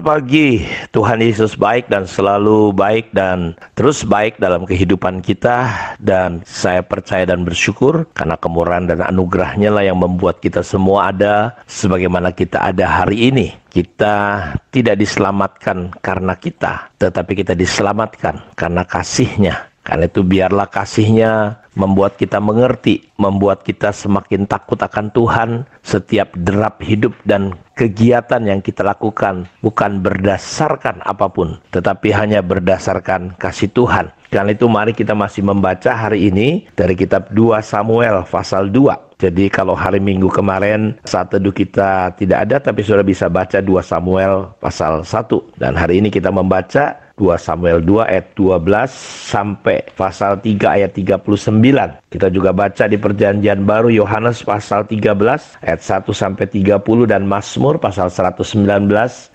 Selamat pagi, Tuhan Yesus baik dan selalu baik dan terus baik dalam kehidupan kita. Dan saya percaya dan bersyukur karena kemurahan dan anugerahnya lah yang membuat kita semua ada sebagaimana kita ada hari ini. Kita tidak diselamatkan karena kita, tetapi kita diselamatkan karena kasih-Nya. Karena itu biarlah kasih-Nya membuat kita mengerti, membuat kita semakin takut akan Tuhan. Setiap derap hidup dan kegiatan yang kita lakukan bukan berdasarkan apapun, tetapi hanya berdasarkan kasih Tuhan. Karena itu mari kita masih membaca hari ini dari kitab 2 Samuel pasal 2. Jadi kalau hari Minggu kemarin saat teduh kita tidak ada, tapi sudah bisa baca 2 Samuel pasal 1. Dan hari ini kita membaca 2 Samuel 2 ayat 12 sampai pasal 3 ayat 39. Kita juga baca di Perjanjian Baru Yohanes pasal 13 ayat 1 sampai 30 dan Mazmur pasal 119.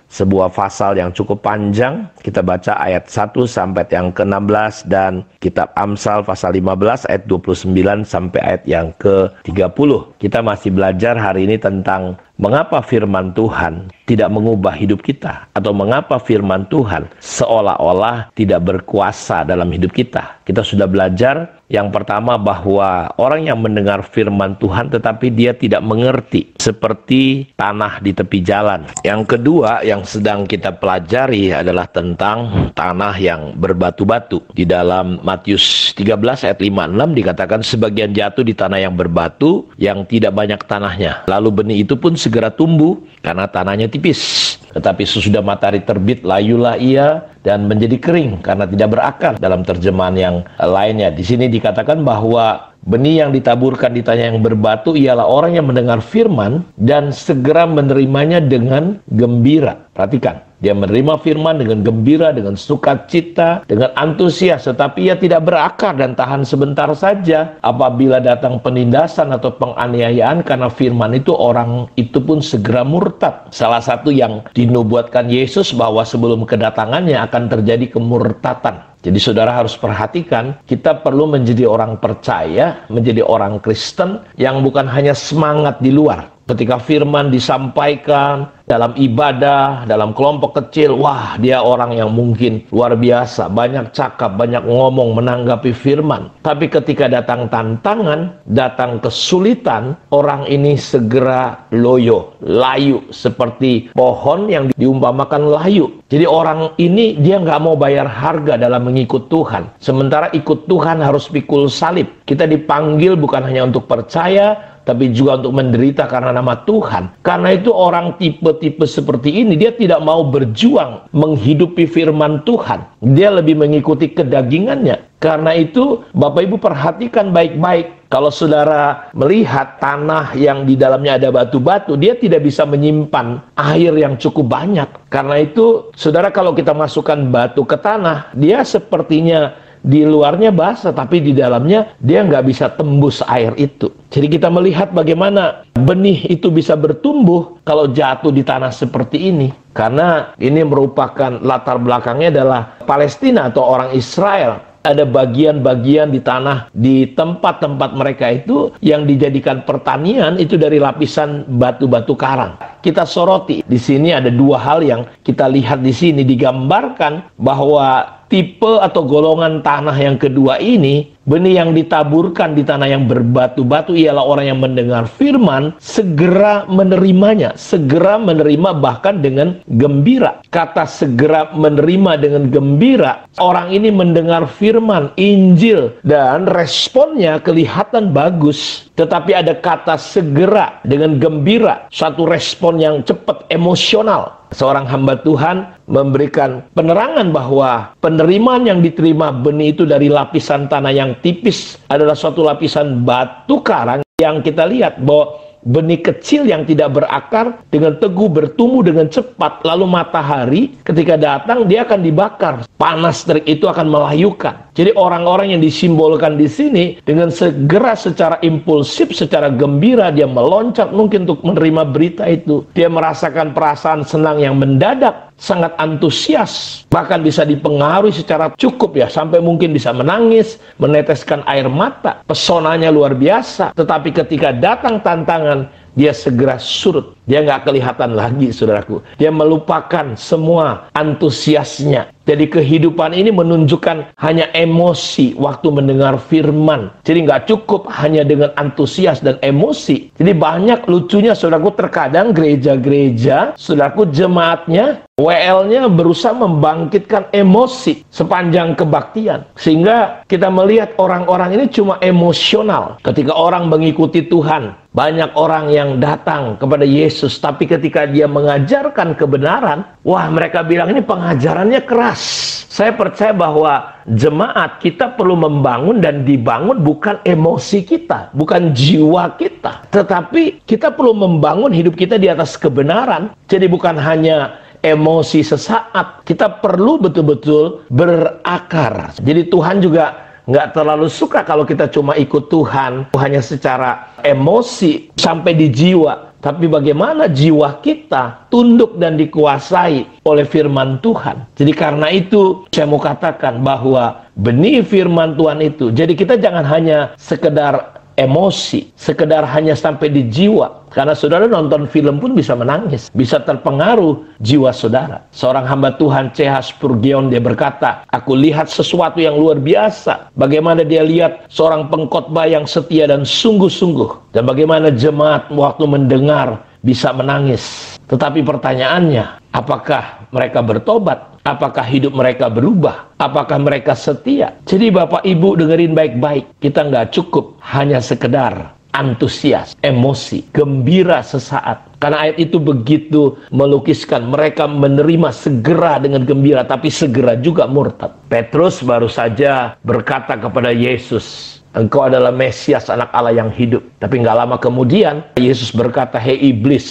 Sebuah pasal yang cukup panjang. Kita baca ayat 1 sampai yang ke-16 dan kitab Amsal pasal 15 ayat 29 sampai ayat yang ke-30. Kita masih belajar hari ini tentang mengapa firman Tuhan tidak mengubah hidup kita, atau mengapa firman Tuhan seolah-olah tidak berkuasa dalam hidup kita. Kita sudah belajar yang pertama bahwa orang yang mendengar firman Tuhan tetapi dia tidak mengerti, seperti tanah di tepi jalan. Yang kedua yang sedang kita pelajari adalah tentang tanah yang berbatu-batu. Di dalam Matius 13 ayat 5-6 dikatakan sebagian jatuh di tanah yang berbatu yang tidak banyak tanahnya. Lalu benih itu pun segera tumbuh karena tanahnya tipis. Tetapi sesudah matahari terbit layulah ia dan menjadi kering karena tidak berakar. Dalam terjemahan yang lainnya di sini dikatakan bahwa benih yang ditaburkan di tanah yang berbatu ialah orang yang mendengar firman dan segera menerimanya dengan gembira. Perhatikan, dia menerima firman dengan gembira, dengan sukacita, dengan antusias, tetapi ia tidak berakar dan tahan sebentar saja. Apabila datang penindasan atau penganiayaan karena firman itu, orang itu pun segera murtad. Salah satu yang dinubuatkan Yesus bahwa sebelum kedatangannya akan terjadi kemurtatan. Jadi saudara harus perhatikan, kita perlu menjadi orang percaya, menjadi orang Kristen yang bukan hanya semangat di luar. Ketika firman disampaikan dalam ibadah, dalam kelompok kecil, wah dia orang yang mungkin luar biasa, banyak cakap, banyak ngomong, menanggapi firman. Tapi ketika datang tantangan, datang kesulitan, orang ini segera loyo, layu, seperti pohon yang diumpamakan layu. Jadi orang ini dia nggak mau bayar harga dalam mengikut Tuhan. Sementara ikut Tuhan harus pikul salib. Kita dipanggil bukan hanya untuk percaya, tapi juga untuk menderita karena nama Tuhan. Karena itu orang tipe-tipe seperti ini, dia tidak mau berjuang menghidupi firman Tuhan. Dia lebih mengikuti kedagingannya. Karena itu, Bapak Ibu perhatikan baik-baik. Kalau saudara melihat tanah yang di dalamnya ada batu-batu, dia tidak bisa menyimpan air yang cukup banyak. Karena itu, saudara kalau kita masukkan batu ke tanah, dia sepertinya di luarnya basah, tapi di dalamnya dia nggak bisa tembus air itu. Jadi kita melihat bagaimana benih itu bisa bertumbuh kalau jatuh di tanah seperti ini. Karena ini merupakan latar belakangnya adalah Palestina atau orang Israel. Ada bagian-bagian di tanah, di tempat-tempat mereka itu yang dijadikan pertanian itu dari lapisan batu-batu karang. Kita soroti, di sini ada dua hal yang kita lihat di sini digambarkan bahwa tipe atau golongan tanah yang kedua ini, benih yang ditaburkan di tanah yang berbatu-batu ialah orang yang mendengar firman, segera menerimanya, segera menerima bahkan dengan gembira. Kata segera menerima dengan gembira, orang ini mendengar firman, Injil, dan responnya kelihatan bagus. Tetapi ada kata segera dengan gembira, satu respon yang cepat, emosional. Seorang hamba Tuhan memberikan penerangan bahwa penerimaan yang diterima benih itu dari lapisan tanah yang tipis adalah suatu lapisan batu karang yang kita lihat bahwa benih kecil yang tidak berakar dengan teguh bertumbuh dengan cepat, lalu matahari ketika datang dia akan dibakar, panas terik itu akan melayukan. Jadi orang-orang yang disimbolkan di sini dengan segera secara impulsif, secara gembira dia meloncat mungkin untuk menerima berita itu. Dia merasakan perasaan senang yang mendadak, sangat antusias, bahkan bisa dipengaruhi secara cukup ya, sampai mungkin bisa menangis, meneteskan air mata. Pesonanya luar biasa. Tetapi ketika datang tantangan, dia segera surut. Dia nggak kelihatan lagi, saudaraku. Dia melupakan semua antusiasnya. Jadi kehidupan ini menunjukkan hanya emosi waktu mendengar firman. Jadi nggak cukup hanya dengan antusias dan emosi. Jadi banyak lucunya, saudaraku, terkadang gereja-gereja, saudaraku, jemaatnya, WL-nya berusaha membangkitkan emosi sepanjang kebaktian. Sehingga kita melihat orang-orang ini cuma emosional. Ketika orang mengikuti Tuhan, banyak orang yang datang kepada Yesus, tapi ketika dia mengajarkan kebenaran, wah, mereka bilang ini pengajarannya keras. Saya percaya bahwa jemaat kita perlu membangun dan dibangun bukan emosi kita, bukan jiwa kita, tetapi kita perlu membangun hidup kita di atas kebenaran. Jadi bukan hanya emosi sesaat, kita perlu betul-betul berakar. Jadi Tuhan juga nggak terlalu suka kalau kita cuma ikut Tuhan hanya secara emosi sampai di jiwa. Tapi bagaimana jiwa kita tunduk dan dikuasai oleh firman Tuhan. Jadi karena itu saya mau katakan bahwa benih firman Tuhan itu, jadi kita jangan hanya sekedar emosi, sekedar hanya sampai di jiwa. Karena saudara nonton film pun bisa menangis, bisa terpengaruh jiwa saudara. Seorang hamba Tuhan, C.H. Spurgeon, dia berkata, aku lihat sesuatu yang luar biasa. Bagaimana dia lihat seorang pengkhotbah yang setia dan sungguh-sungguh. Dan bagaimana jemaat waktu mendengar bisa menangis. Tetapi pertanyaannya, apakah mereka bertobat? Apakah hidup mereka berubah? Apakah mereka setia? Jadi Bapak Ibu dengerin baik-baik. Kita nggak cukup hanya sekedar antusias, emosi, gembira sesaat. Karena ayat itu begitu melukiskan. Mereka menerima segera dengan gembira, tapi segera juga murtad. Petrus baru saja berkata kepada Yesus, Engkau adalah Mesias, anak Allah yang hidup. Tapi nggak lama kemudian, Yesus berkata, hei iblis,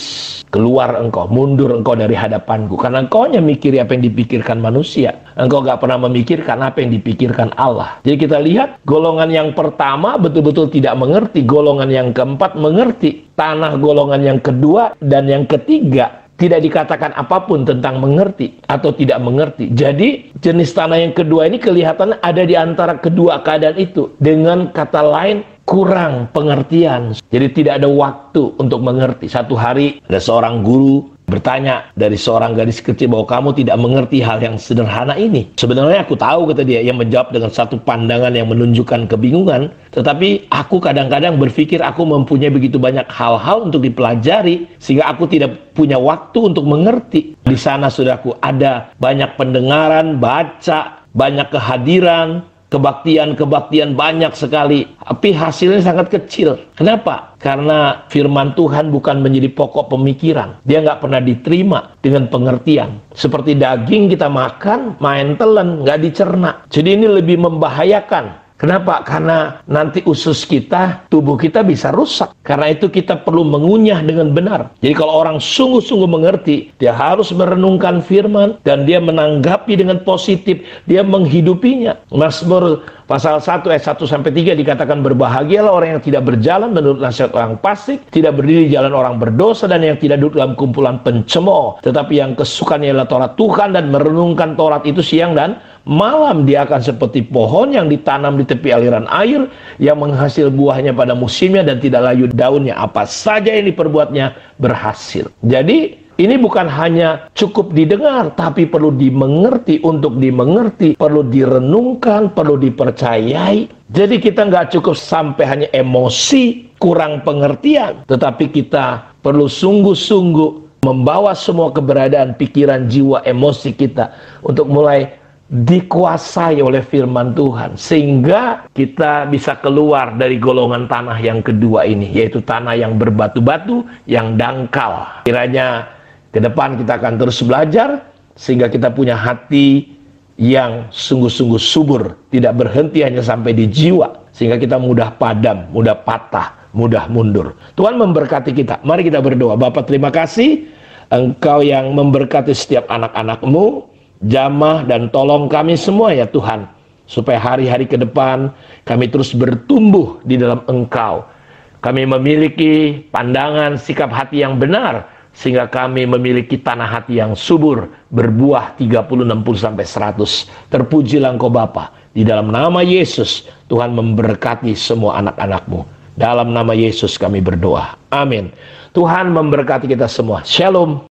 keluar engkau, mundur engkau dari hadapanku. Karena engkau hanya mikir apa yang dipikirkan manusia. Engkau nggak pernah memikirkan apa yang dipikirkan Allah. Jadi kita lihat, golongan yang pertama betul-betul tidak mengerti. Golongan yang keempat mengerti. Tanah golongan yang kedua dan yang ketiga tidak dikatakan apapun tentang mengerti atau tidak mengerti. Jadi jenis tanah yang kedua ini kelihatan ada di antara kedua keadaan itu. Dengan kata lain, kurang pengertian. Jadi tidak ada waktu untuk mengerti. Satu hari ada seorang guru bertanya dari seorang gadis kecil bahwa kamu tidak mengerti hal yang sederhana ini. Sebenarnya aku tahu, kata dia. Yang menjawab dengan satu pandangan yang menunjukkan kebingungan. Tetapi aku kadang-kadang berpikir aku mempunyai begitu banyak hal-hal untuk dipelajari sehingga aku tidak punya waktu untuk mengerti. Di sana, saudaraku, ada banyak pendengaran, baca, banyak kehadiran, kebaktian banyak sekali, tapi hasilnya sangat kecil. Kenapa? Karena firman Tuhan bukan menjadi pokok pemikiran. Dia nggak pernah diterima dengan pengertian. Seperti daging kita makan, main telan, nggak dicerna. Jadi ini lebih membahayakan. Kenapa? Karena nanti usus kita, tubuh kita bisa rusak. Karena itu kita perlu mengunyah dengan benar. Jadi kalau orang sungguh-sungguh mengerti, dia harus merenungkan firman dan dia menanggapi dengan positif. Dia menghidupinya. Mazmur pasal 1 ayat 1-3 dikatakan, berbahagialah orang yang tidak berjalan menurut nasihat orang fasik, tidak berdiri jalan orang berdosa, dan yang tidak duduk dalam kumpulan pencemooh, tetapi yang kesukaannya adalah Taurat Tuhan dan merenungkan Taurat itu siang dan malam. Dia akan seperti pohon yang ditanam di tepi aliran air, yang menghasil buahnya pada musimnya dan tidak layu daunnya. Apa saja yang diperbuatnya berhasil. Jadi ini bukan hanya cukup didengar, tapi perlu dimengerti. Untuk dimengerti, perlu direnungkan, perlu dipercayai. Jadi kita nggak cukup sampai hanya emosi, kurang pengertian. Tetapi kita perlu sungguh-sungguh membawa semua keberadaan, pikiran, jiwa, emosi kita untuk mulai dikuasai oleh firman Tuhan. Sehingga kita bisa keluar dari golongan tanah yang kedua ini, yaitu tanah yang berbatu-batu, yang dangkal. Kiranya ke depan kita akan terus belajar sehingga kita punya hati yang sungguh-sungguh subur, tidak berhenti hanya sampai di jiwa, sehingga kita mudah padam, mudah patah, mudah mundur. Tuhan memberkati kita. Mari kita berdoa. Bapa, terima kasih Engkau yang memberkati setiap anak-anak-Mu, jamah dan tolong kami semua ya Tuhan, supaya hari-hari ke depan kami terus bertumbuh di dalam Engkau. Kami memiliki pandangan, sikap hati yang benar, sehingga kami memiliki tanah hati yang subur, berbuah 30, 60, 100. Terpujilah Engkau Bapa. Di dalam nama Yesus, Tuhan memberkati semua anak-anak-Mu. Dalam nama Yesus kami berdoa. Amin. Tuhan memberkati kita semua. Shalom.